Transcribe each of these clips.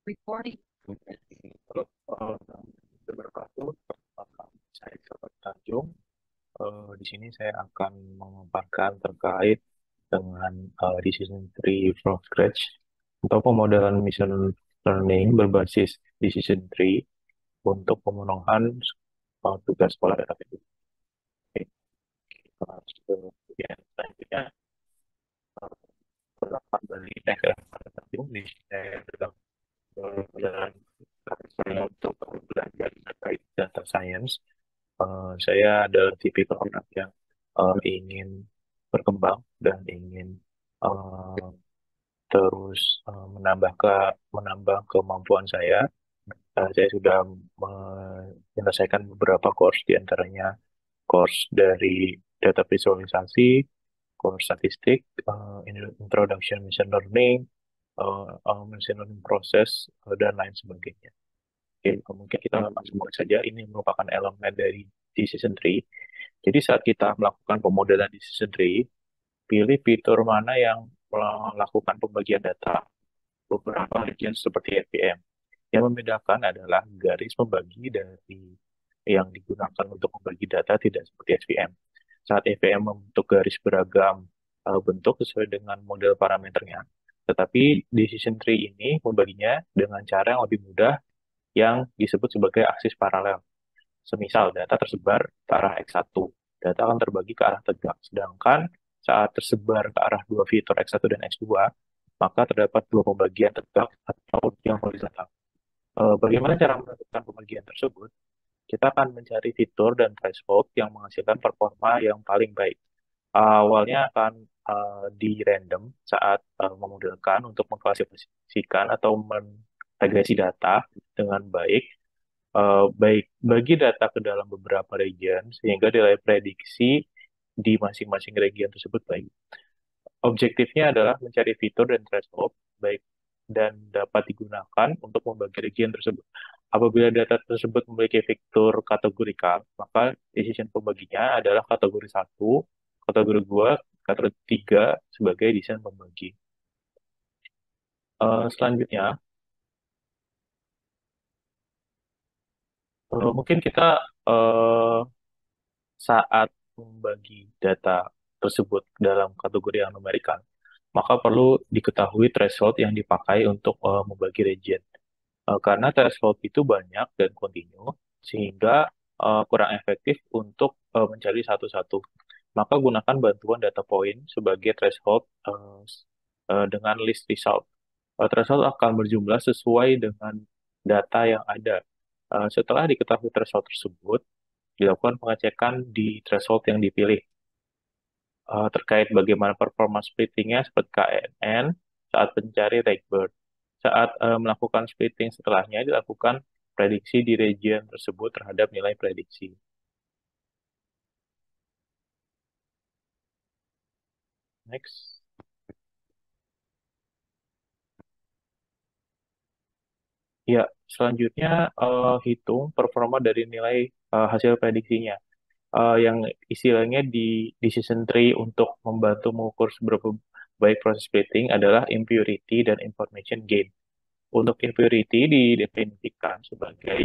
Recording. Kalau berkatu, saya Sahabat Tanjung. Di sini saya akan memaparkan terkait dengan Decision Tree from Scratch atau pemodelan machine learning berbasis Decision Tree untuk pemenuhan tugas sekolah database. Oke, kita lanjut ke bagian selanjutnya. Penerapan dari Sahabat Tanjung. Di sini saya sedang berjalan saya untuk belajar terkait data science. Saya adalah tipikal orang yang ingin berkembang dan ingin eh, terus menambah kemampuan saya. Saya sudah menyelesaikan beberapa course, di antaranya course dari data visualisasi, course statistik, introduction machine learning, machine learning process, dan lain sebagainya. Oke, mungkin kita langsung mulai saja. Ini merupakan elemen dari decision tree. Jadi saat kita melakukan pemodelan decision tree, pilih fitur mana yang melakukan pembagian data. Beberapa region seperti FVM. Yang membedakan adalah garis pembagi dari yang digunakan untuk membagi data tidak seperti SVM. Saat FVM membentuk garis beragam bentuk sesuai dengan model parameternya. Tetapi decision tree ini membaginya dengan cara yang lebih mudah yang disebut sebagai aksis paralel. Semisal data tersebar ke arah X1, data akan terbagi ke arah tegak. Sedangkan saat tersebar ke arah dua fitur X1 dan X2, maka terdapat dua pembagian tegak atau yang horizontal. Bagaimana cara menentukan pembagian tersebut? Kita akan mencari fitur dan threshold yang menghasilkan performa yang paling baik. Awalnya akan di random saat memodelkan untuk mengklasifikasikan atau menregresi data dengan baik, baik bagi data ke dalam beberapa region sehingga nilai prediksi di masing-masing region tersebut baik. Objektifnya adalah mencari fitur dan threshold baik dan dapat digunakan untuk membagi region tersebut. Apabila data tersebut memiliki fitur kategorikal, maka decision pembaginya adalah kategori satu, kategori 2, kategori 3 sebagai desain pembagi. Selanjutnya, mungkin kita eh, saat membagi data tersebut dalam kategori yang numerikan, maka perlu diketahui threshold yang dipakai untuk membagi region. Karena threshold itu banyak dan kontinu, sehingga kurang efektif untuk mencari satu-satu. Maka gunakan bantuan data point sebagai threshold dengan list result. Threshold akan berjumlah sesuai dengan data yang ada. Setelah diketahui threshold tersebut, dilakukan pengecekan di threshold yang dipilih terkait bagaimana performa splittingnya seperti KNN saat mencari Ragbird. Saat melakukan splitting setelahnya dilakukan prediksi di region tersebut terhadap nilai prediksi. Next. Ya, selanjutnya hitung performa dari nilai hasil prediksinya. Yang istilahnya di decision tree untuk membantu mengukur seberapa baik proses splitting adalah impurity dan information gain. Untuk impurity didefinisikan sebagai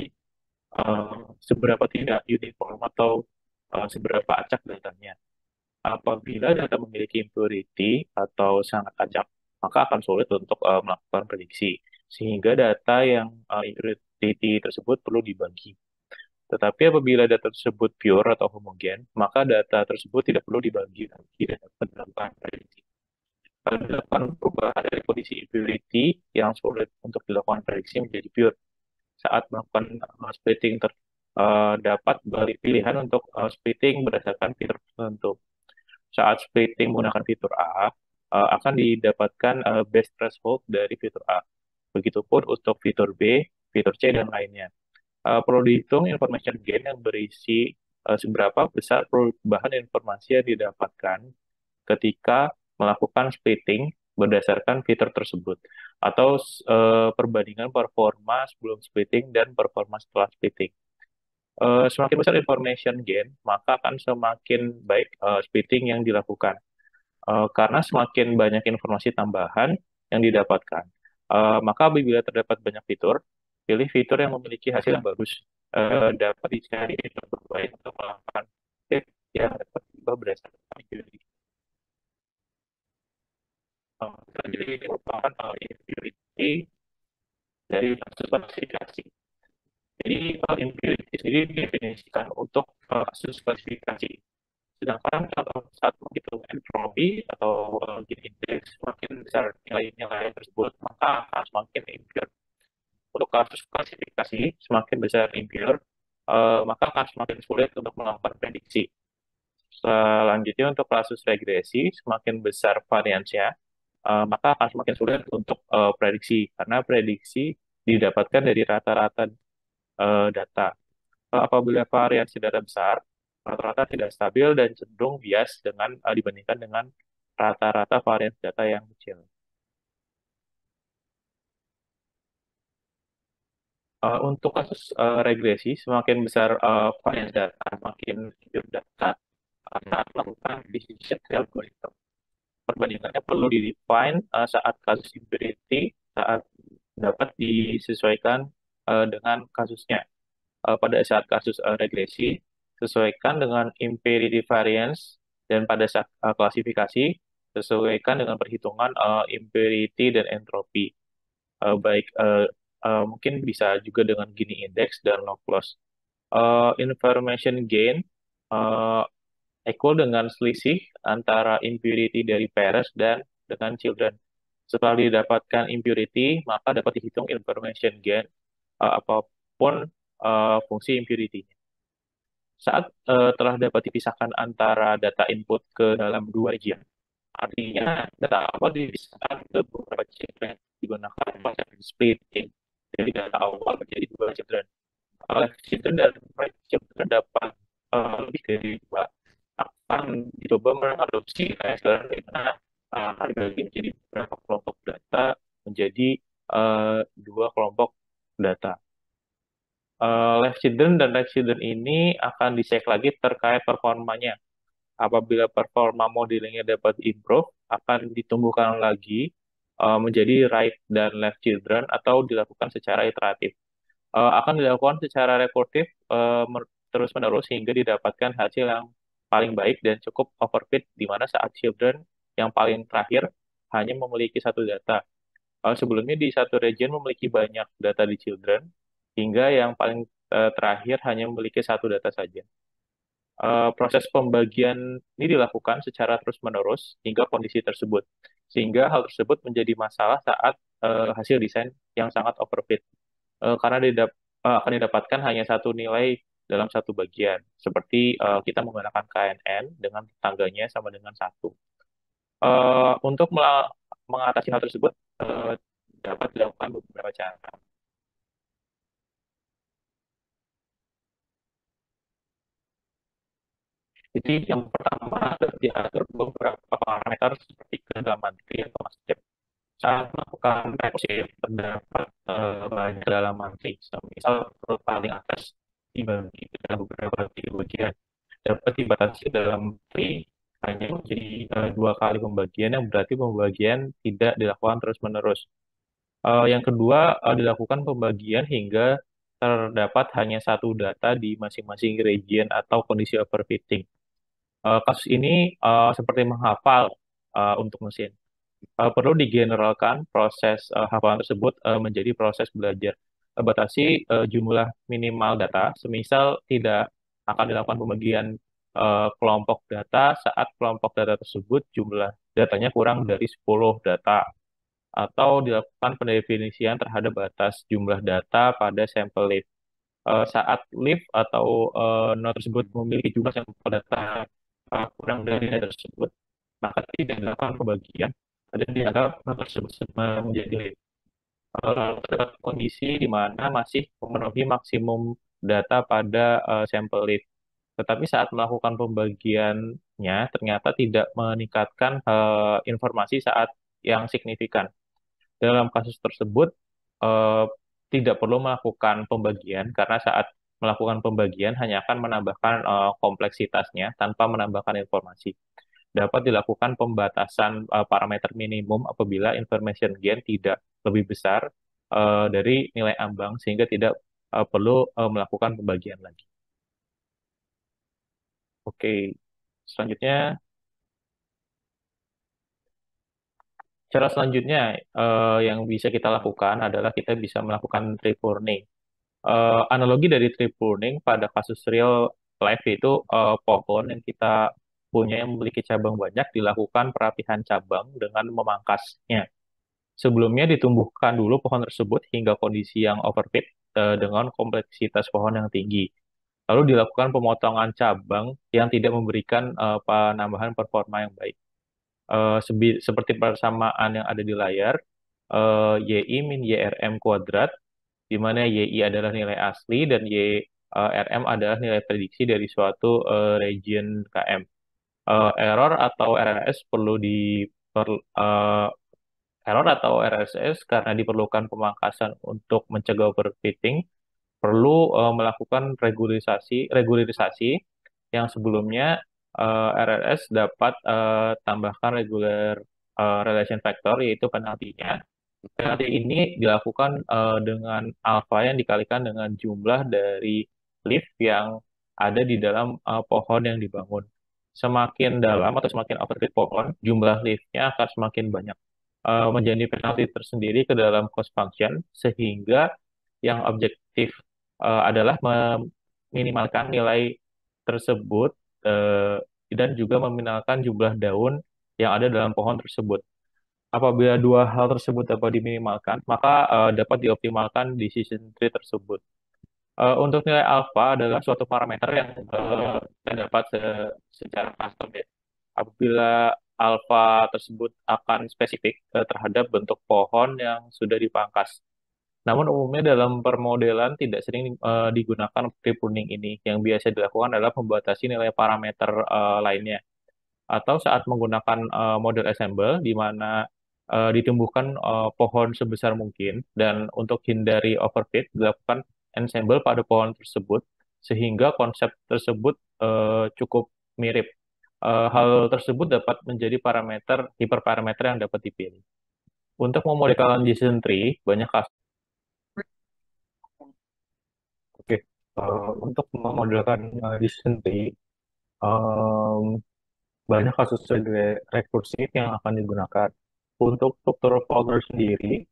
eh, seberapa tidak uniform atau seberapa acak datanya. Apabila data memiliki impurity atau sangat acak, maka akan sulit untuk melakukan prediksi, sehingga data yang impurity tersebut perlu dibagi. Tetapi apabila data tersebut pure atau homogen, maka data tersebut tidak perlu dibagi lagi dan dapat dilakukan prediksi. Kalau dilakukan perubahan dari kondisi impurity yang sulit untuk dilakukan prediksi menjadi pure saat melakukan splitting dapat beri pilihan untuk splitting berdasarkan fitur tertentu. Saat splitting menggunakan fitur A, akan didapatkan best threshold dari fitur A. Begitupun untuk fitur B, fitur C, dan lainnya. Perlu dihitung information gain yang berisi seberapa besar perubahan informasi yang didapatkan ketika melakukan splitting berdasarkan fitur tersebut atau perbandingan performa sebelum splitting dan performa setelah splitting. Semakin besar information gain, maka akan semakin baik splitting yang dilakukan. Karena semakin banyak informasi tambahan yang didapatkan. Maka apabila terdapat banyak fitur, pilih fitur yang memiliki hasil yang bagus. Dapat dicari fitur terbaik untuk melakukan tips yang dapat diubah berdasarkan security. Jadi ini merupakan impurity dari kasus klasifikasi. Jadi impurity sendiri didefinisikan untuk kasus klasifikasi. Sedangkan kalau saat menghitung entropi atau Gini indeks semakin besar nilai-nilai tersebut, maka akan semakin impure. Untuk kasus klasifikasi, semakin besar impure, maka akan semakin sulit untuk melakukan prediksi. Selanjutnya untuk kasus regresi, semakin besar variansnya, maka akan semakin sulit untuk prediksi, karena prediksi didapatkan dari rata-rata data. Apabila variasi data besar, rata-rata tidak stabil dan cenderung bias dibandingkan dengan rata-rata varian data yang kecil. Untuk kasus regresi, semakin besar varian data, makin pure data, saat melakukan decision tree algorithm. Perbandingannya perlu di-define saat kasus impurity, saat dapat disesuaikan dengan kasusnya. Pada saat kasus regresi, sesuaikan dengan impurity variance, dan pada saat klasifikasi, sesuaikan dengan perhitungan impurity dan entropi. Baik mungkin bisa juga dengan Gini index dan log loss. Information gain uh, equal dengan selisih antara impurity dari parents dan dengan children. Setelah didapatkan impurity, maka dapat dihitung information gain apapun fungsi impurity. Saat telah dapat dipisahkan antara data input ke dalam dua region, artinya data awal dipisahkan ke beberapa children digunakan konsep splitting. Jadi data awal menjadi dua children. Children dan right children dapat lebih dari dua, akan dicoba mengadopsi ASLR karena harga menjadi beberapa kelompok data menjadi dua kelompok data. Left children dan right children ini akan dicek lagi terkait performanya. Apabila performa modelingnya dapat improve, akan ditumbuhkan lagi menjadi right dan left children atau dilakukan secara iteratif. Akan dilakukan secara rekurtif terus-menerus hingga didapatkan hasil yang paling baik dan cukup overfit, di mana saat children yang paling terakhir hanya memiliki satu data. Sebelumnya di satu region memiliki banyak data di children, hingga yang paling terakhir hanya memiliki satu data saja. Proses pembagian ini dilakukan secara terus-menerus hingga kondisi tersebut, sehingga hal tersebut menjadi masalah saat hasil desain yang sangat overfit, karena akan didapatkan hanya satu nilai dalam satu bagian, seperti kita menggunakan KNN dengan tetangganya sama dengan satu. Untuk mengatasi hal tersebut, dapat dilakukan beberapa cara. Jadi yang pertama adalah diatur beberapa parameter seperti kedalaman tree atau masjid. Saat melakukan rekursi terdapat banyak kedalaman tree. Misal perut paling atas dibagi dalam beberapa tree bagian. Dapat dibatasi dalam tree hanya menjadi dua kali pembagian, yang berarti pembagian tidak dilakukan terus-menerus. Yang kedua, dilakukan pembagian hingga terdapat hanya satu data di masing-masing region atau kondisi overfitting. Kasus ini seperti menghafal untuk mesin. Perlu digeneralkan proses hafalan tersebut menjadi proses belajar. Batasi jumlah minimal data, semisal tidak akan dilakukan pembagian kelompok data saat kelompok data tersebut jumlah datanya kurang dari 10 data, atau dilakukan pendefinisian terhadap batas jumlah data pada sampel leaf. Saat leaf atau node tersebut memiliki jumlah sampel data kurang dari nilai tersebut, maka tidak dilakukan pembagian dan dianggap node tersebut menjadi leaf. Lalu terdapat kondisi di mana masih memenuhi maksimum data pada sampel leaf. Tetapi saat melakukan pembagiannya ternyata tidak meningkatkan informasi saat yang signifikan. Dalam kasus tersebut, eh, tidak perlu melakukan pembagian karena saat melakukan pembagian hanya akan menambahkan kompleksitasnya tanpa menambahkan informasi. dapat dilakukan pembatasan parameter minimum apabila information gain tidak lebih besar dari nilai ambang sehingga tidak perlu melakukan pembagian lagi. Oke, selanjutnya cara selanjutnya yang bisa kita lakukan adalah kita bisa melakukan tree pruning. Analogi dari tree pruning pada kasus real life itu pohon yang kita punya yang memiliki cabang banyak dilakukan perapihan cabang dengan memangkasnya. Sebelumnya ditumbuhkan dulu pohon tersebut hingga kondisi yang overfit dengan kompleksitas pohon yang tinggi. Lalu dilakukan pemotongan cabang yang tidak memberikan penambahan performa yang baik. Seperti persamaan yang ada di layar, YI min YRM kuadrat, di mana YI adalah nilai asli dan YRM adalah nilai prediksi dari suatu region KM. Error atau RRS perlu error atau RSS karena diperlukan pemangkasan untuk mencegah overfitting, perlu melakukan regularisasi yang sebelumnya RRS dapat tambahkan regular relation factor yaitu penaltinya. Penalti ini dilakukan dengan alfa yang dikalikan dengan jumlah dari leaf yang ada di dalam pohon yang dibangun. Semakin dalam atau semakin overfit pohon, jumlah leaf-nya akan semakin banyak. Menjadi penalti tersendiri ke dalam cost function, sehingga yang objektif adalah meminimalkan nilai tersebut eh, dan juga meminimalkan jumlah daun yang ada dalam pohon tersebut. Apabila dua hal tersebut dapat diminimalkan, maka dapat dioptimalkan decision tree tersebut. Untuk nilai alfa adalah suatu parameter yang terdapat secara custom ya. Apabila alfa tersebut akan spesifik terhadap bentuk pohon yang sudah dipangkas. Namun umumnya dalam permodelan tidak sering digunakan tree pruning ini. Yang biasa dilakukan adalah membatasi nilai parameter lainnya atau saat menggunakan model assemble di mana ditumbuhkan pohon sebesar mungkin dan untuk hindari overfit dilakukan ensemble pada pohon tersebut sehingga konsep tersebut cukup mirip. Hal tersebut dapat menjadi parameter hiperparameter yang dapat dipilih. Untuk memodelkan decision tree, banyak kasus. Oke, untuk memodelkan decision tree, em, banyak kasus rekursif yang akan digunakan. Untuk struktur folder sendiri,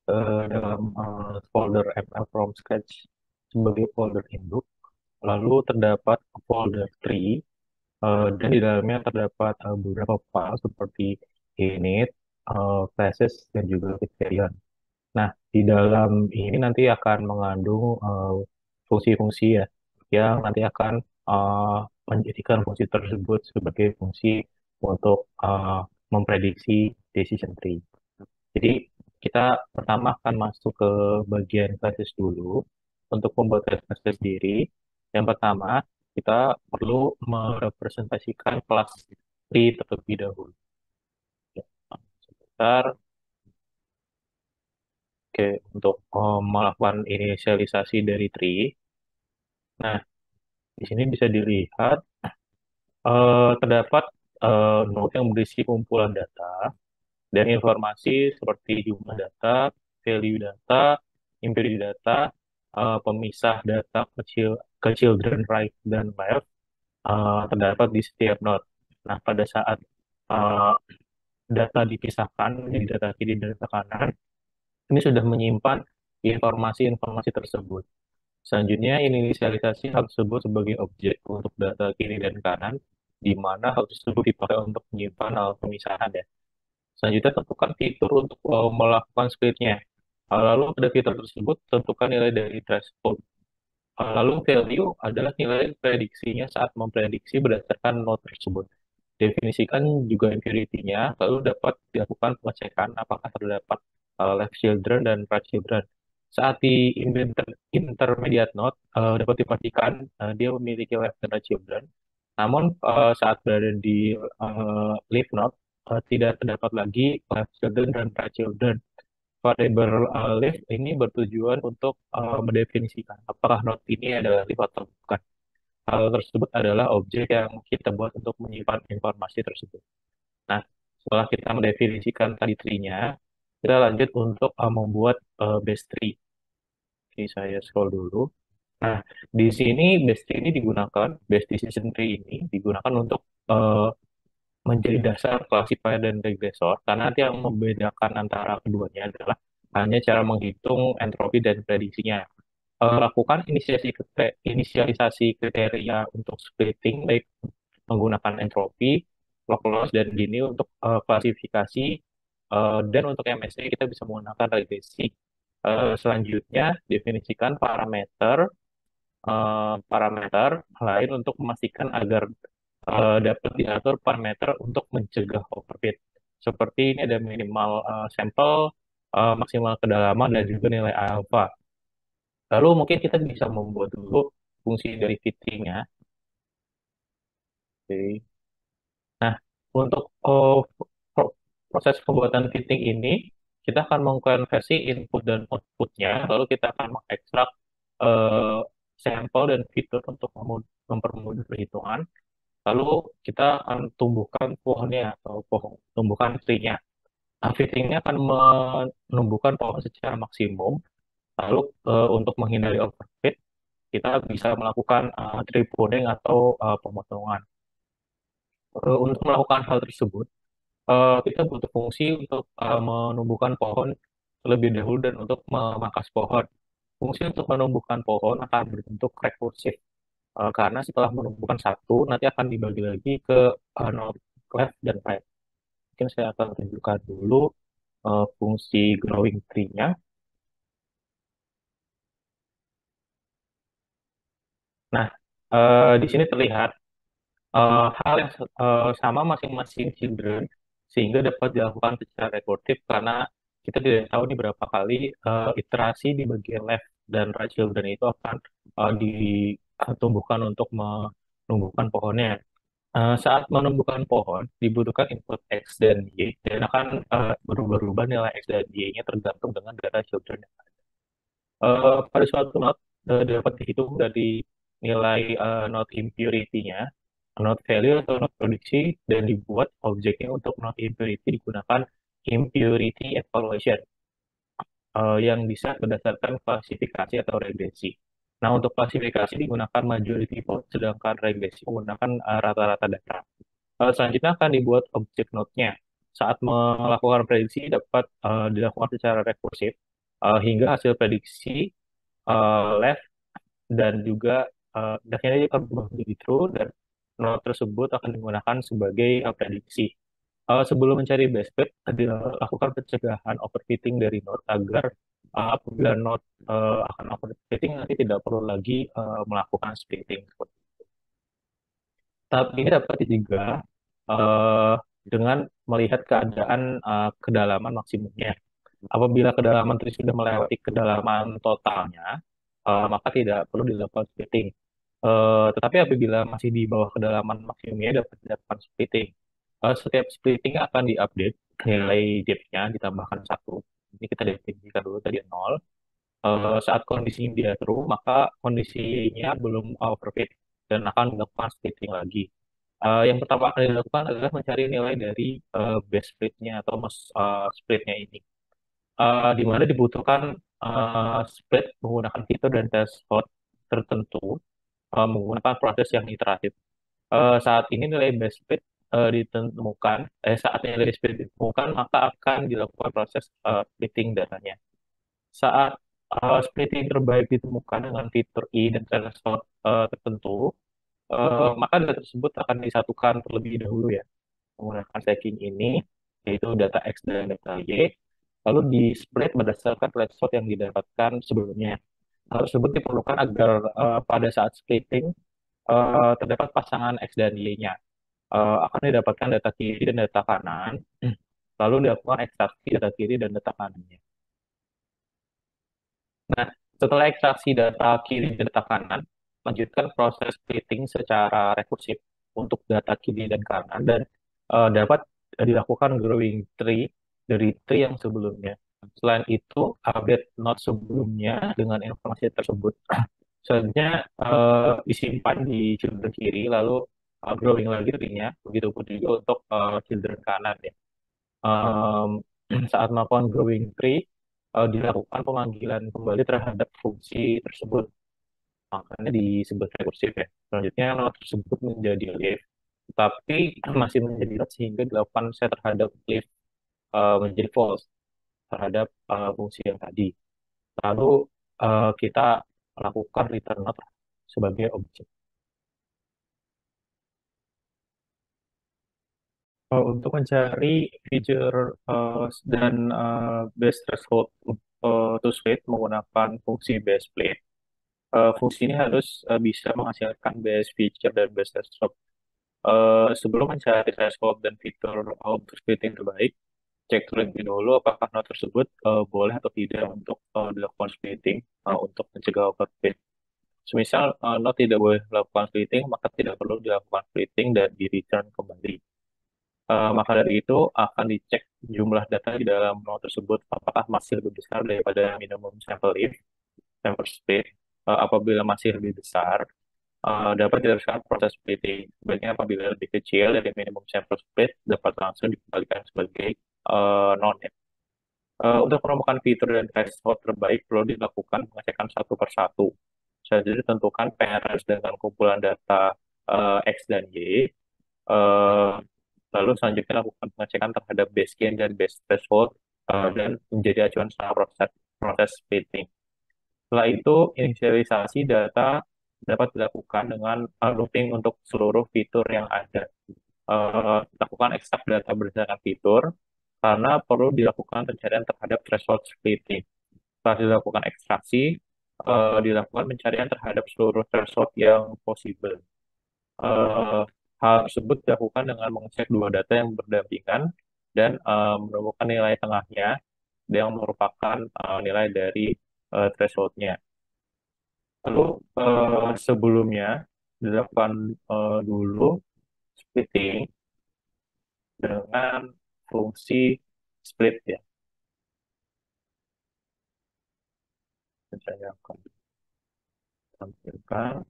dalam folder ML from scratch sebagai folder induk, lalu terdapat folder tree, dan di dalamnya terdapat beberapa file seperti init, classes, dan juga criterion. Nah, di dalam ini nanti akan mengandung fungsi-fungsi ya, yang nanti akan eh, menjadikan fungsi tersebut sebagai fungsi untuk memprediksi decision tree. Jadi kita pertama akan masuk ke bagian classes dulu. Untuk membuat classes sendiri, yang pertama kita perlu merepresentasikan kelas tree terlebih dahulu. Ya, sebentar. Oke, untuk melakukan inisialisasi dari tree. Nah, di sini bisa dilihat terdapat node yang berisi kumpulan data dan informasi seperti jumlah data, value data, empirical data, pemisah data ke children, right, dan left terdapat di setiap node. Nah, pada saat eh, data dipisahkan menjadi data kiri dan data kanan, ini sudah menyimpan informasi-informasi tersebut. Selanjutnya, inisialisasi hal tersebut sebagai objek untuk data kiri dan kanan, di mana hal tersebut dipakai untuk menyimpan pemisahan ya. Selanjutnya, tentukan fitur untuk melakukan splitnya. Lalu pada fitur tersebut, tentukan nilai dari threshold. Lalu value adalah nilai prediksinya saat memprediksi berdasarkan node tersebut. Definisikan juga impurity-nya, lalu dapat dilakukan pengecekan apakah terdapat left children dan right children. Saat di intermediate node, dapat dipastikan dia memiliki left dan right children. Namun saat berada di leaf node, tidak terdapat lagi left children dan right children. Variabel leaf ini bertujuan untuk mendefinisikan apakah node ini adalah leaf atau bukan. Hal tersebut adalah objek yang kita buat untuk menyimpan informasi tersebut. Nah, setelah kita mendefinisikan tadi tree-nya, kita lanjut untuk membuat base tree. Oke, saya scroll dulu. Nah, di sini base tree ini digunakan, base decision tree ini digunakan untuk menjadi dasar klasifier dan regressor, karena nanti yang membedakan antara keduanya adalah hanya cara menghitung entropi dan prediksinya. Lakukan inisialisasi kriteria untuk splitting, baik menggunakan entropi, log loss, dan gini untuk klasifikasi, dan untuk MSE kita bisa menggunakan regresi. Selanjutnya, definisikan parameter lain untuk memastikan agar dapat diatur parameter untuk mencegah overfit. Seperti ini ada minimal sampel, maksimal kedalaman, dan juga nilai alpha. Lalu mungkin kita bisa membuat dulu fungsi dari fittingnya. Oke. Nah, untuk proses pembuatan fitting ini, kita akan mengkonversi input dan outputnya, lalu kita akan mengekstrak eh, sampel dan fitur untuk mempermudah perhitungan. Lalu kita akan tumbuhkan pohonnya atau tumbuhkan tree-nya. Nah, fitting-nya akan menumbuhkan pohon secara maksimum. Lalu untuk menghindari overfit, kita bisa melakukan tree pruning atau pemotongan. Untuk melakukan hal tersebut, kita butuh fungsi untuk menumbuhkan pohon terlebih dahulu dan untuk memangkas pohon. Fungsi untuk menumbuhkan pohon akan berbentuk rekursif. Karena setelah menumbuhkan satu, nanti akan dibagi lagi ke node left dan right. Mungkin saya akan tunjukkan dulu fungsi growing tree-nya. Nah, di sini terlihat hal yang sama masing-masing children, sehingga dapat dilakukan secara rekursif karena kita tidak tahu nih berapa kali iterasi di bagian left dan right children itu akan ditumbuhkan untuk menumbuhkan pohonnya. Saat menumbuhkan pohon, dibutuhkan input X dan Y, dan akan berubah-ubah nilai X dan Y-nya tergantung dengan data children. Pada suatu node dapat dihitung dari nilai node impurity-nya, node value atau node prediksi, dan dibuat objeknya untuk node impurity digunakan impurity evaluation yang bisa berdasarkan klasifikasi atau regresi. Nah, untuk klasifikasi digunakan majority vote, sedangkan regresi menggunakan rata-rata data. Selanjutnya akan dibuat objek node-nya. Saat melakukan prediksi dapat dilakukan secara rekursif hingga hasil prediksi left dan juga akhirnya akan berubah menjadi true dan node tersebut akan digunakan sebagai prediksi. Sebelum mencari best fit, dilakukan pencegahan overfitting dari node agar apabila node akan overfitting nanti tidak perlu lagi melakukan splitting. Tahap ini dapat dicegah eh, dengan melihat keadaan kedalaman maksimumnya. Apabila kedalaman tree sudah melewati kedalaman totalnya, maka tidak perlu dilakukan splitting. Tetapi apabila masih di bawah kedalaman maksimumnya dapat dilakukan splitting. Setiap splitting akan diupdate nilai depth-nya ditambahkan satu. Ini kita definisikan dulu tadi nol. Saat kondisinya dia true, maka kondisinya belum overfit dan akan dilakukan splitting lagi. Yang pertama akan dilakukan adalah mencari nilai dari base splitnya atau splitnya ini. Di mana dibutuhkan split menggunakan fitur dan threshold tertentu menggunakan proses yang iteratif. Saat ini nilai base split saat nilai base split ditemukan, maka akan dilakukan proses splitting datanya. Saat splitting terbaik ditemukan dengan fitur I dan threshold tertentu, maka data tersebut akan disatukan terlebih dahulu ya menggunakan stacking ini, yaitu data X dan data Y, lalu di split berdasarkan threshold yang didapatkan sebelumnya. Hal tersebut diperlukan agar pada saat splitting terdapat pasangan X dan Y-nya. Akan didapatkan data kiri dan data kanan, lalu dilakukan ekstraksi data kiri dan data kanannya. Nah, setelah ekstraksi data kiri dan data kanan, lanjutkan proses splitting secara rekursif untuk data kiri dan kanan dan dapat dilakukan growing tree dari tree yang sebelumnya. Selain itu, update node sebelumnya dengan informasi tersebut. Selanjutnya disimpan di children kiri, lalu growing lagi tree-nya. Begitu pun juga untuk children kanan ya. Em, saat melakukan growing tree, dilakukan pemanggilan kembali terhadap fungsi tersebut. Makanya disebut rekursif ya. Selanjutnya node tersebut menjadi leaf, tapi masih menjadi node sehingga dilakukan set terhadap leaf menjadi false terhadap fungsi yang tadi. Lalu kita lakukan return node sebagai objek. Untuk mencari feature dan base threshold to split menggunakan fungsi base split, fungsi ini harus bisa menghasilkan base feature dan base threshold. Sebelum mencari threshold dan fitur untuk splitting terbaik, cek terlebih dahulu apakah node tersebut boleh atau tidak untuk dilakukan splitting untuk mencegah overfit. Semisal node tidak boleh melakukan splitting, maka tidak perlu dilakukan splitting dan di return kembali. Maka dari itu akan dicek jumlah data di dalam node tersebut apakah masih lebih besar daripada minimum sample if, sample split. Apabila masih lebih besar, dapat diteruskan proses splitting. Sebaliknya apabila lebih kecil dari minimum sample split, dapat langsung dikembalikan sebagai non. Untuk menemukan fitur dan threshold terbaik perlu dilakukan pengecekan satu persatu. Jadi tentukan parents dengan kumpulan data X dan Y. eh, Lalu selanjutnya lakukan pengecekan terhadap base gain dan base threshold dan menjadi acuan selama proses proses splitting. Setelah itu, inisialisasi data dapat dilakukan dengan looping untuk seluruh fitur yang ada. Lakukan ekstrak data berdasarkan fitur, karena perlu dilakukan pencarian terhadap threshold splitting. Setelah dilakukan ekstraksi, dilakukan pencarian terhadap seluruh threshold yang possible. Eh, Hal tersebut dilakukan dengan mengecek dua data yang berdampingan dan menemukan nilai tengahnya yang merupakan nilai dari thresholdnya. Lalu sebelumnya dilakukan dulu splitting dengan fungsi split ya. Saya akan tampilkan.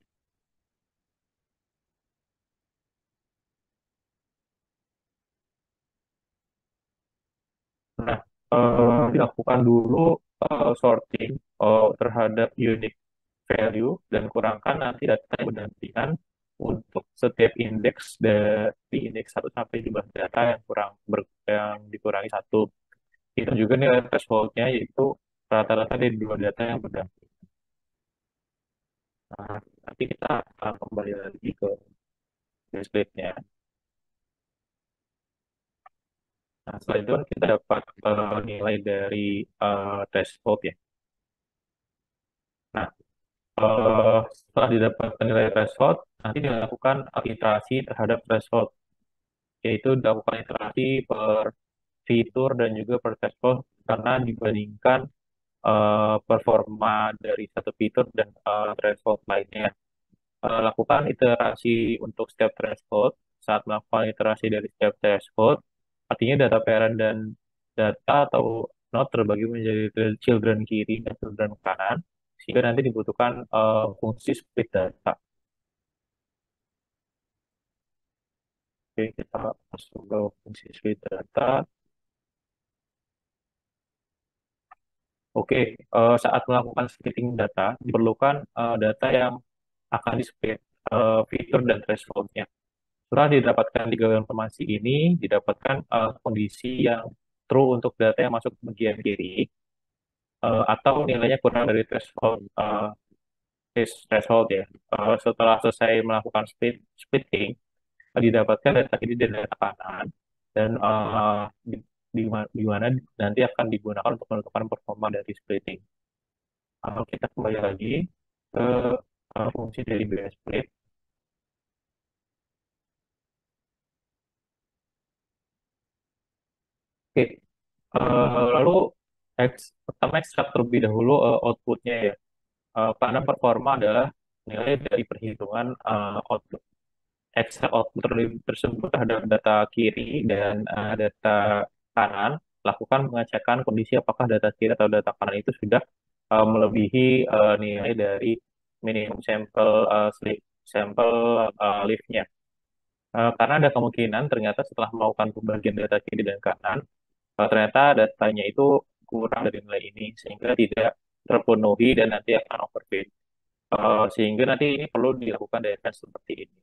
Nah, dilakukan dulu sorting terhadap unique value dan kurangkan nanti data yang berdampingan untuk setiap indeks dari indeks satu sampai jumlah data yang yang dikurangi satu. Itu juga nilai thresholdnya yaitu rata-rata dari dua data yang berdampingan. Nah, nanti kita akan kembali lagi ke splitnya. Nah, setelah itu kan kita dapat nilai dari threshold ya. Nah, setelah didapatkan nilai threshold, nanti dilakukan iterasi terhadap threshold, yaitu dilakukan iterasi per fitur dan juga per threshold karena dibandingkan performa dari satu fitur dan threshold lainnya. Lakukan iterasi untuk setiap threshold. Saat melakukan iterasi dari setiap threshold, artinya data parent dan data atau node terbagi menjadi children kiri dan children kanan, sehingga nanti dibutuhkan fungsi split data. Oke, kita masuk ke fungsi split data. Oke, saat melakukan splitting data, diperlukan data yang akan di-split, fitur dan thresholdnya. Setelah didapatkan tiga informasi ini, didapatkan kondisi yang true untuk data yang masuk ke bagian kiri, atau nilainya kurang dari threshold, threshold ya. Setelah selesai melakukan splitting, didapatkan data kiri dan data kanan, dan di mana nanti akan digunakan untuk menentukan performa dari splitting. Kita kembali lagi ke fungsi dari BS split. Oke, lalu pertama ekstrak terlebih dahulu outputnya ya. Karena performa adalah nilai dari perhitungan output. Ekstrak output tersebut terhadap data kiri dan data kanan. Lakukan pengecekan kondisi apakah data kiri atau data kanan itu sudah melebihi nilai dari minimum sampel sampel leaf-nya. Karena ada kemungkinan ternyata setelah melakukan pembagian data kiri dan kanan, ternyata datanya itu kurang dari nilai ini, sehingga tidak terpenuhi dan nanti akan overfit. Sehingga nanti ini perlu dilakukan defense seperti ini.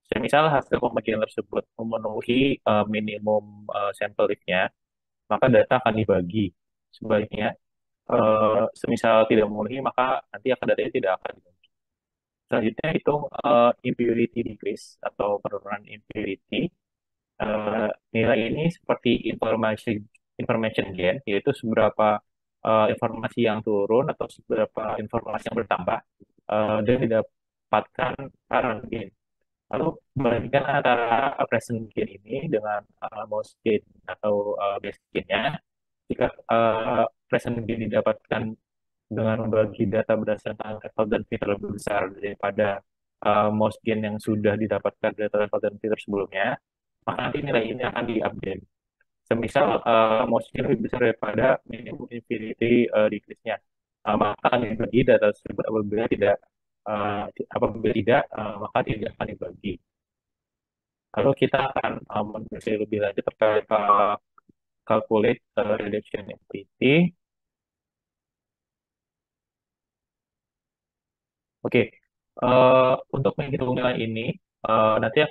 Semisal hasil pembagian tersebut memenuhi minimum sampel leaf-nya, maka data akan dibagi. Sebaliknya, semisal tidak memenuhi, maka nanti akan datanya tidak akan dibagi. Selanjutnya hitung impurity decrease atau penurunan impurity. Nilai ini seperti information gain, yaitu seberapa informasi yang turun atau seberapa informasi yang bertambah dan didapatkan current gain. Lalu bandingkan antara present gain ini dengan most gain atau base gain-nya. Jika present gain didapatkan dengan membagi data berdasarkan level dan fitur lebih besar daripada most gain yang sudah didapatkan data level dan fitur sebelumnya, maka nanti nilai ini akan diupdate. Semisal most gain lebih besar daripada minimum infinity decrease-nya, maka akan dibagi data tersebut apabila tidak maka tidak akan dibagi. Lalu kita akan mempelajari lebih lanjut terkait calculate reduction activity. Oke, untuk menghitung nilai ini, nanti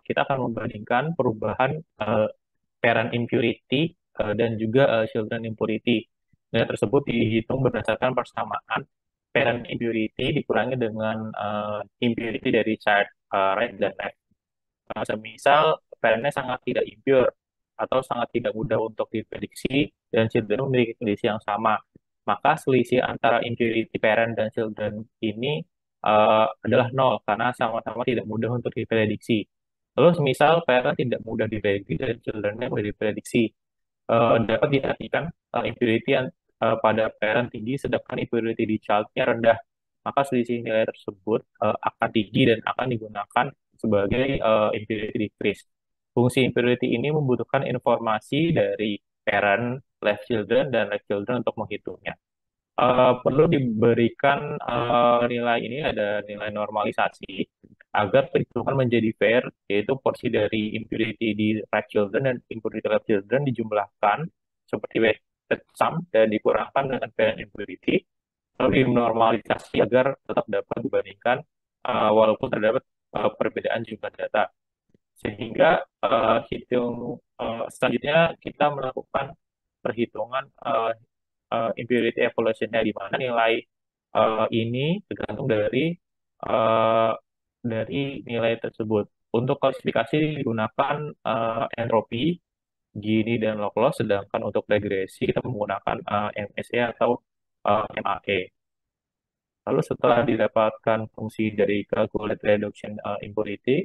kita akan membandingkan perubahan parent impurity dan juga children impurity. Nilai tersebut dihitung berdasarkan persamaan parent impurity dikurangi dengan impurity dari child right dan left. Semisal parentnya sangat tidak impure atau sangat tidak mudah untuk diprediksi dan children memiliki kondisi yang sama, maka selisih antara impurity parent dan children ini adalah nol karena sama-sama tidak mudah untuk diprediksi. Lalu semisal parent tidak mudah diprediksi dan childrennya mudah diprediksi, dapat diartikan impurity pada parent tinggi sedangkan impurity di childnya rendah. Maka selisih nilai tersebut akan tinggi dan akan digunakan sebagai impurity decrease. Fungsi impurity ini membutuhkan informasi dari parent, left children, dan right children untuk menghitungnya. Perlu diberikan nilai ini ada nilai normalisasi agar perhitungan menjadi fair, yaitu porsi dari impurity di right children dan impurity left children dijumlahkan seperti weighted sum dan dikurangkan dengan parent impurity, lalu dinormalisasi agar tetap dapat dibandingkan walaupun terdapat perbedaan jumlah data. Sehingga selanjutnya kita melakukan perhitungan impurity evaluation-nya di mana nilai ini tergantung uh, dari nilai tersebut. Untuk klasifikasi digunakan entropi, Gini, dan log loss, sedangkan untuk regresi kita menggunakan MSE atau MAE. Lalu setelah didapatkan fungsi dari calculate reduction impurity,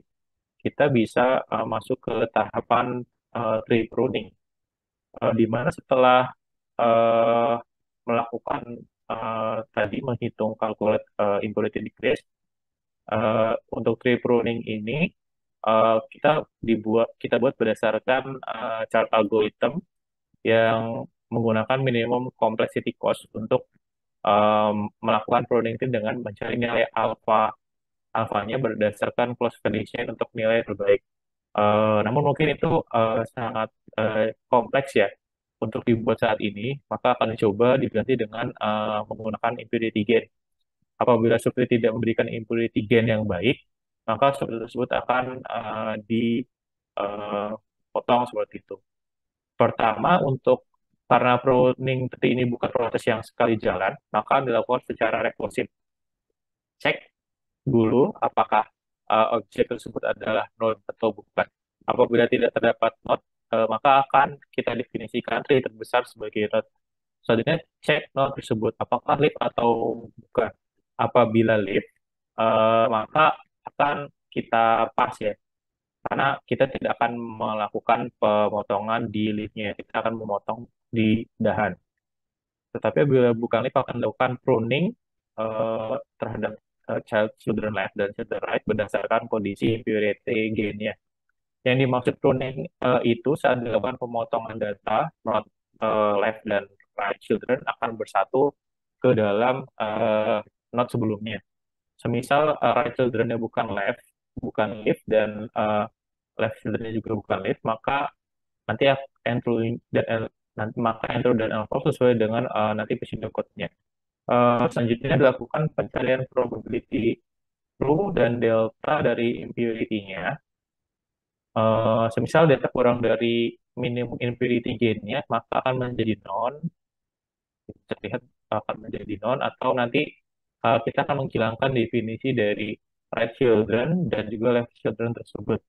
kita bisa masuk ke tahapan tree pruning, di mana setelah uh, melakukan tadi menghitung calculate impurity decrease, untuk tree pruning ini kita buat berdasarkan chart algorithm yang menggunakan minimum complexity cost untuk melakukan pruning tree dengan mencari nilai alfanya berdasarkan close condition untuk nilai terbaik. Namun mungkin itu sangat kompleks ya untuk dibuat saat ini, maka akan dicoba diganti dengan menggunakan impurity gain. Apabila survei tidak memberikan impurity gain yang baik, maka survei tersebut akan dipotong seperti itu. Pertama, karena pruning tree ini bukan proses yang sekali jalan, maka dilakukan secara rekursif. Cek dulu apakah objek tersebut adalah node atau bukan. Apabila tidak terdapat node, maka akan kita definisikan tree terbesar sebagai node. Selanjutnya, cek node tersebut apakah leaf atau bukan. Apabila leaf, maka akan kita pas ya, karena kita tidak akan melakukan pemotongan di leaf-nya, kita akan memotong di dahan. Tetapi bila bukan leaf akan dilakukan pruning terhadap child children left dan children right berdasarkan kondisi impurity gain-nya. Yang dimaksud pruning itu saat dilakukan pemotongan data, not left dan right children akan bersatu ke dalam node sebelumnya. Semisal right children-nya bukan left, bukan left, dan left shouldernya juga bukan lift, maka nanti entry dan nanti maka entry dan outflow sesuai dengan nanti position code-nya. Selanjutnya dilakukan pencarian probability true dan delta dari impurity-nya. Semisal data kurang dari minimum impurity gain-nya, maka akan menjadi non, terlihat akan menjadi non, atau nanti kita akan menghilangkan definisi dari right children dan juga left children tersebut.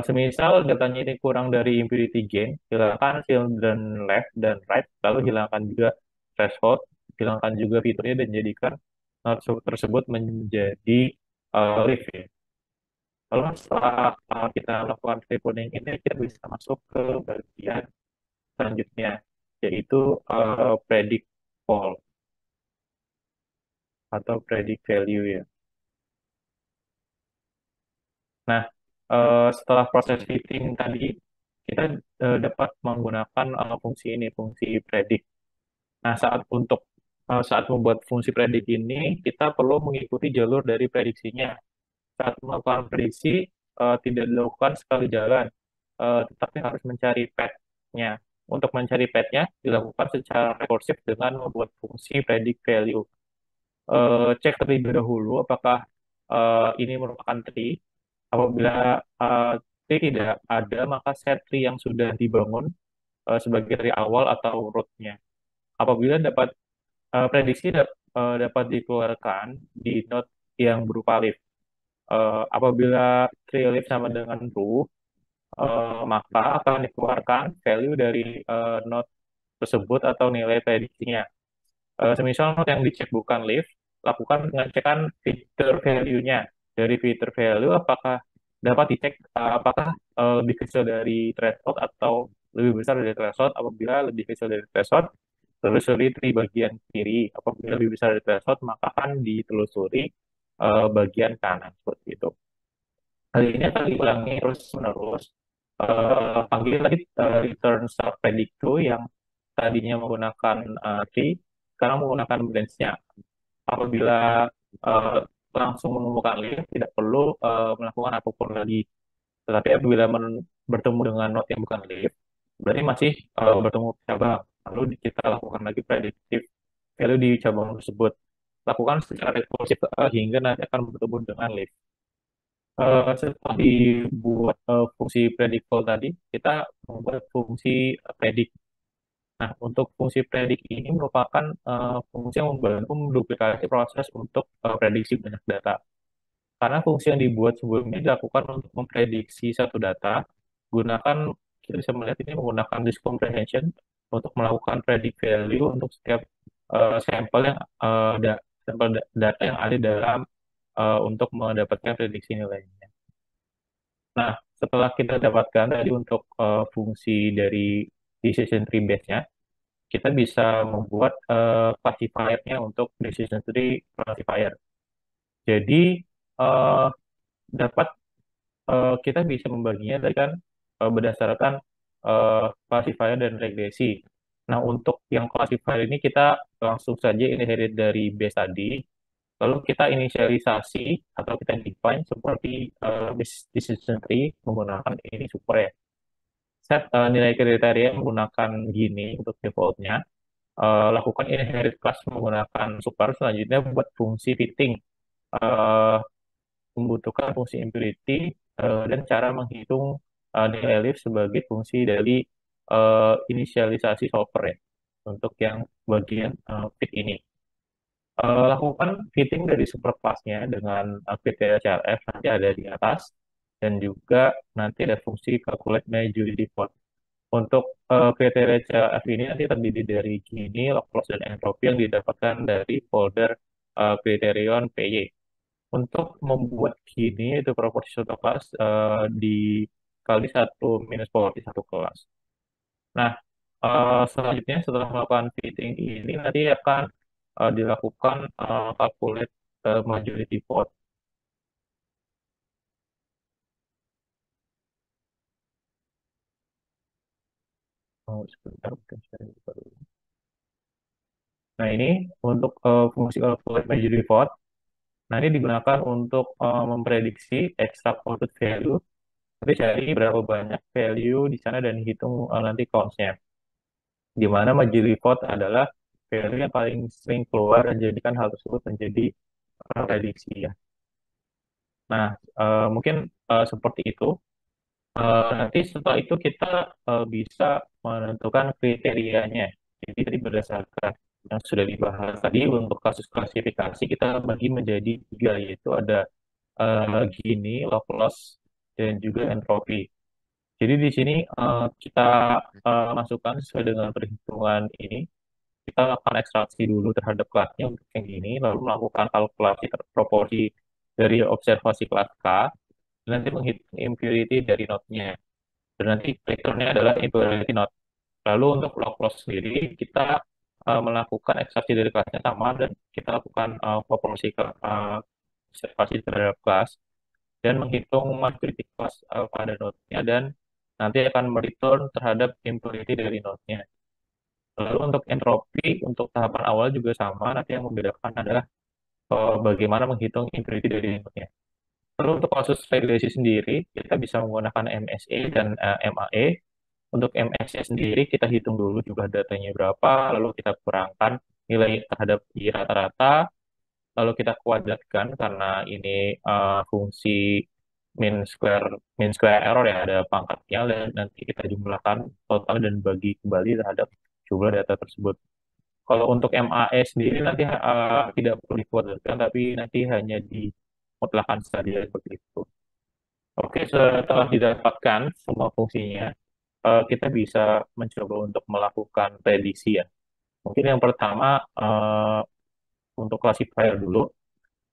Semisal datanya ini kurang dari impurity gain, hilangkan children left dan right, lalu hilangkan juga threshold, hilangkan juga fiturnya dan jadikan tersebut menjadi leaf ya. Lalu setelah kita melakukan pre-pruning ini, kita bisa masuk ke bagian selanjutnya, yaitu predict fall atau predict value ya. Nah, setelah proses fitting tadi, kita dapat menggunakan fungsi ini, fungsi predict. Nah, saat membuat fungsi predict ini, kita perlu mengikuti jalur dari prediksinya. Saat melakukan prediksi, tidak dilakukan sekali jalan, tetapi harus mencari path-nya. Untuk mencari path-nya, dilakukan secara rekursif dengan membuat fungsi predict value. Cek terlebih dahulu apakah ini merupakan tree. Apabila tree tidak ada, maka set tree yang sudah dibangun sebagai tree awal atau root-nya. Apabila dapat dikeluarkan di node yang berupa leaf. Apabila tree leaf sama dengan true, maka akan dikeluarkan value dari node tersebut atau nilai prediksinya. Semisal node yang dicek bukan leaf, lakukan pengecekan fitur value-nya. Dari fitur value, apakah dapat dicek apakah lebih kecil dari threshold atau lebih besar dari threshold. Apabila lebih kecil dari threshold, telusuri di bagian kiri. Apabila lebih besar dari threshold, maka akan ditelusuri bagian kanan seperti itu. Hal ini akan diulangi terus menerus. Panggil lagi return start predict to yang tadinya menggunakan tree, sekarang menggunakan branch-nya. Apabila eh, langsung menemukan leaf, tidak perlu melakukan apapun lagi. Tetapi apabila bertemu dengan node yang bukan leaf, berarti masih bertemu cabang. Lalu kita lakukan lagi predictive value di cabang tersebut. Lakukan secara rekursif hingga nanti akan bertemu dengan leaf. Setelah dibuat fungsi predictable tadi, kita membuat fungsi predict. Nah, untuk fungsi predict ini merupakan fungsi yang membantu menduplikasi proses untuk prediksi banyak data. Karena fungsi yang dibuat sebelumnya dilakukan untuk memprediksi satu data, gunakan kita bisa melihat ini menggunakan disk comprehension untuk melakukan predict value untuk setiap sampel yang sampel data yang ada dalam untuk mendapatkan prediksi nilainya. Nah, setelah kita dapatkan tadi untuk fungsi dari decision tree base-nya, kita bisa membuat classifier-nya untuk decision tree classifier. Jadi, eh, dapat kita bisa membaginya tadi kan berdasarkan classifier dan regresi. Nah, untuk yang classifier ini kita langsung saja inherit dari base tadi, lalu kita inisialisasi atau kita define seperti decision tree menggunakan ini super ya. Set nilai kriteria menggunakan gini untuk defaultnya. Lakukan inherit class menggunakan super. Selanjutnya buat fungsi fitting. Eh, Membutuhkan fungsi impurity dan cara menghitung nilai leaf sebagai fungsi dari inisialisasi solver ya. Untuk yang bagian fit ini. Lakukan fitting dari superclass-nya dengan kriteria CLF nanti ada di atas dan juga nanti ada fungsi calculate majority default. Untuk kriteria CLF ini nanti terdiri dari gini, log loss, dan entropy yang didapatkan dari folder criterion PY. Untuk membuat gini itu properti satu kelas dikali satu minus properti satu kelas. Nah, selanjutnya setelah melakukan fitting ini nanti akan dilakukan calculate majority vote. Oh, sebentar, mungkin saya buka dulu. Nah, ini untuk fungsi calculate majority vote. Nah, ini digunakan untuk memprediksi extract output value tapi cari berapa banyak value di sana dan hitung nanti cost-nya. Di mana majority vote adalah value yang paling sering keluar dan jadikan hal tersebut menjadi prediksi ya. Nah, mungkin seperti itu. Nanti setelah itu kita bisa menentukan kriterianya. Jadi tadi berdasarkan yang sudah dibahas tadi untuk kasus klasifikasi kita bagi menjadi tiga, yaitu ada Gini, log loss, dan juga entropi. Jadi di sini kita masukkan sesuai dengan perhitungan ini. Kita lakukan ekstraksi dulu terhadap kelasnya untuk yang gini, lalu melakukan kalkulasi proporsi dari observasi kelas K, dan nanti menghitung impurity dari node-nya. Dan nanti returnnya adalah impurity node. Lalu untuk log loss sendiri, kita melakukan ekstraksi dari kelasnya sama, dan kita lakukan proporsi ke observasi terhadap kelas, dan menghitung majority kelas pada node-nya, dan nanti akan mereturn terhadap impurity dari node-nya. Lalu untuk entropi, untuk tahapan awal juga sama, nanti yang membedakan adalah bagaimana menghitung impurity dari node-nya. Lalu untuk kasus regresi sendiri, kita bisa menggunakan MSE dan MAE. Untuk MSE sendiri, kita hitung dulu juga datanya berapa, lalu kita kurangkan nilai terhadap I rata-rata, lalu kita kuadratkan karena ini fungsi mean square error ya, ada pangkatnya, dan nanti kita jumlahkan total dan bagi kembali terhadap jumlah data tersebut. Kalau untuk MAE sendiri nanti tidak perlu dikuadratkan, tapi nanti hanya dimutlakan saja seperti itu. Oke, setelah didapatkan semua fungsinya, kita bisa mencoba untuk melakukan prediksi ya. Mungkin yang pertama untuk classifier dulu.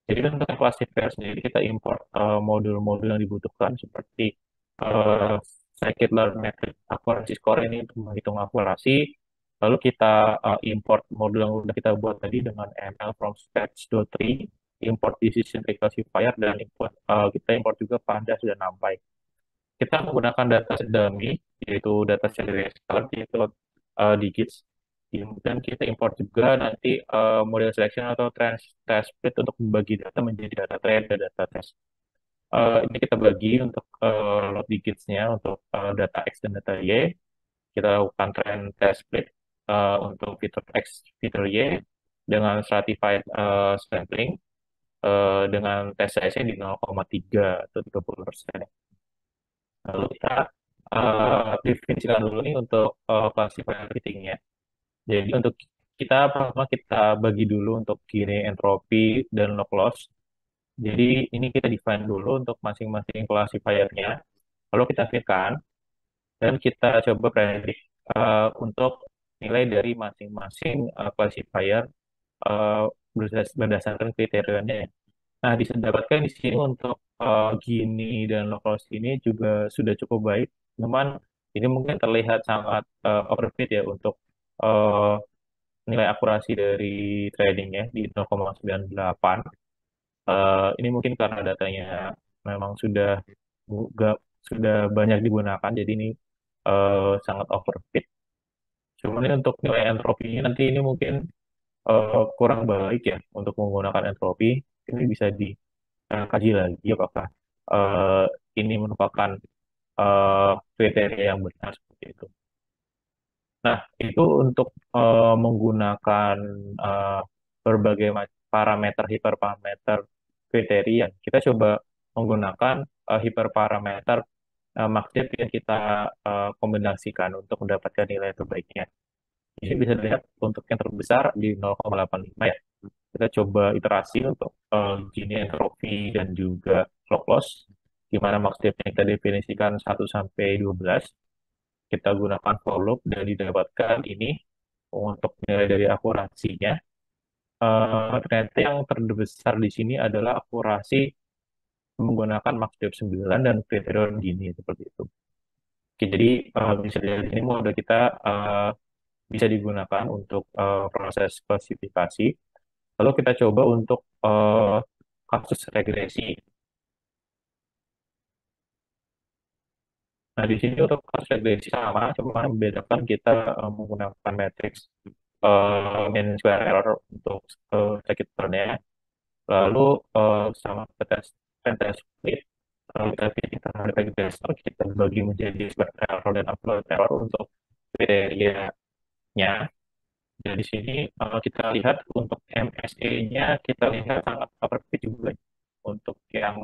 Jadi untuk classifier sendiri kita import modul-modul yang dibutuhkan seperti uh, scikit-learn metric accuracy score ini untuk menghitung akurasi. Lalu kita import modul yang sudah kita buat tadi dengan ML from scratch.tree, import decision tree classifier, dan kita import juga pandas dan numpy. Kita menggunakan data dummy, yaitu data series color, yaitu digits. Kemudian kita import juga nanti model selection atau test split untuk membagi data menjadi data trend dan data test. Ini kita bagi untuk load digits-nya untuk data X dan data Y. Kita lakukan trend test split untuk fitur X, fitur Y dengan stratified sampling dengan test size-nya di 0,3 atau 30%. Lalu kita definisikan dulu nih untuk classifier fittingnya. Jadi untuk kita pertama kita bagi dulu untuk Gini, entropi, dan log loss. Jadi ini kita define dulu untuk masing-masing classifiernya. Lalu kita fitkan dan kita coba predik untuk nilai dari masing-masing classifier uh, berdasarkan kriterianya ya. Nah, didapatkan di sini untuk Gini dan log loss ini juga sudah cukup baik. Cuman ini mungkin terlihat sangat overfit ya untuk uh, nilai akurasi dari tradingnya di 0,98. Ini mungkin karena datanya memang sudah banyak digunakan, jadi ini sangat overfit. Cuman ini untuk nilai entropinya nanti ini mungkin kurang baik ya untuk menggunakan entropi. Ini bisa dikaji lagi apakah eh, ini merupakan kriteria yang benar seperti itu. Nah, itu untuk menggunakan eh, berbagai parameter, hiperparameter kriteria. Kita coba menggunakan hiperparameter maksud yang kita kombinasikan untuk mendapatkan nilai terbaiknya. Jadi bisa dilihat untuk yang terbesar di 0,85 ya. Kita coba iterasi untuk Gini, entropi, dan juga log loss, di mana maksudnya kita definisikan 1 sampai 12. Kita gunakan for loop dan didapatkan ini untuk nilai dari akurasinya. Ternyata yang terbesar di sini adalah akurasi menggunakan max 9 dan kriterion gini seperti itu. Oke, jadi bisa dilihat di sini model kita eh, bisa digunakan untuk proses klasifikasi. Lalu kita coba untuk kasus regresi. Nah, di sini untuk kasus regresi sama, cuma membedakan kita menggunakan matriks mean square error untuk scikit-learn-nya. Lalu sama test split kalau kita ada investor, kita bagi menjadi square error dan upload error untuk kriterianya. Dan di sini kita lihat untuk MSE-nya, kita lihat sangat overfit juga. Untuk yang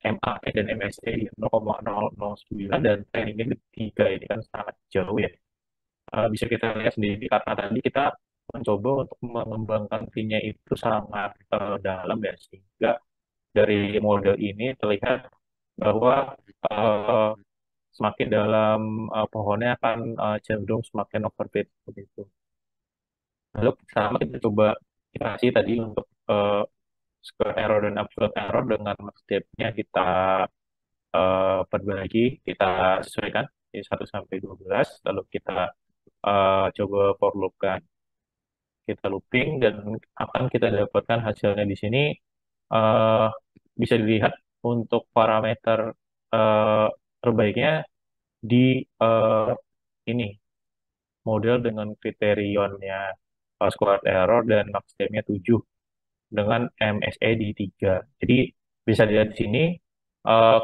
MAE dan MSE di 0,009 dan trainingnya di 3 ini kan sangat jauh ya. Bisa kita lihat sendiri karena tadi kita mencoba untuk mengembangkan fee-nya itu sangat dalam ya, sehingga dari model ini terlihat bahwa eh, semakin dalam pohonnya akan cenderung semakin overfit begitu. Lalu sama kita coba iterasi tadi untuk square error dan absolute error dengan step-nya kita perbagi, kita sesuaikan di 1 sampai 12, lalu kita coba for loop kan. Kita looping dan akan kita dapatkan hasilnya di sini eh, bisa dilihat untuk parameter eh, terbaiknya di eh, ini model dengan kriterionnya squared error dan max step-nya 7 dengan MSE di 3. Jadi bisa dilihat di sini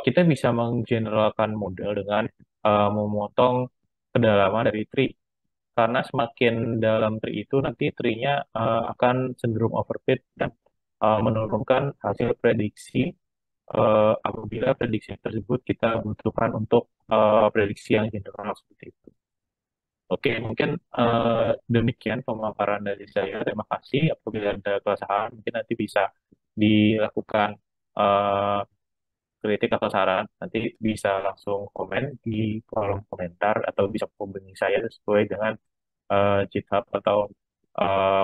kita bisa menggeneralkan model dengan memotong kedalaman dari tree. Karena semakin dalam tree itu nanti tree-nya akan cenderung overfit dan menurunkan hasil prediksi apabila prediksi tersebut kita butuhkan untuk prediksi yang general seperti itu. Oke, mungkin demikian pemaparan dari saya. Terima kasih. Apabila ada kesalahan, mungkin nanti bisa dilakukan eh, kritik atau saran. Nanti bisa langsung komen di kolom komentar atau bisa hubungi saya sesuai dengan GitHub atau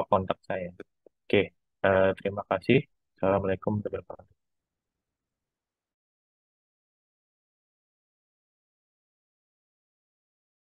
kontak saya. Oke, terima kasih. Assalamualaikum warahmatullahi wabarakatuh.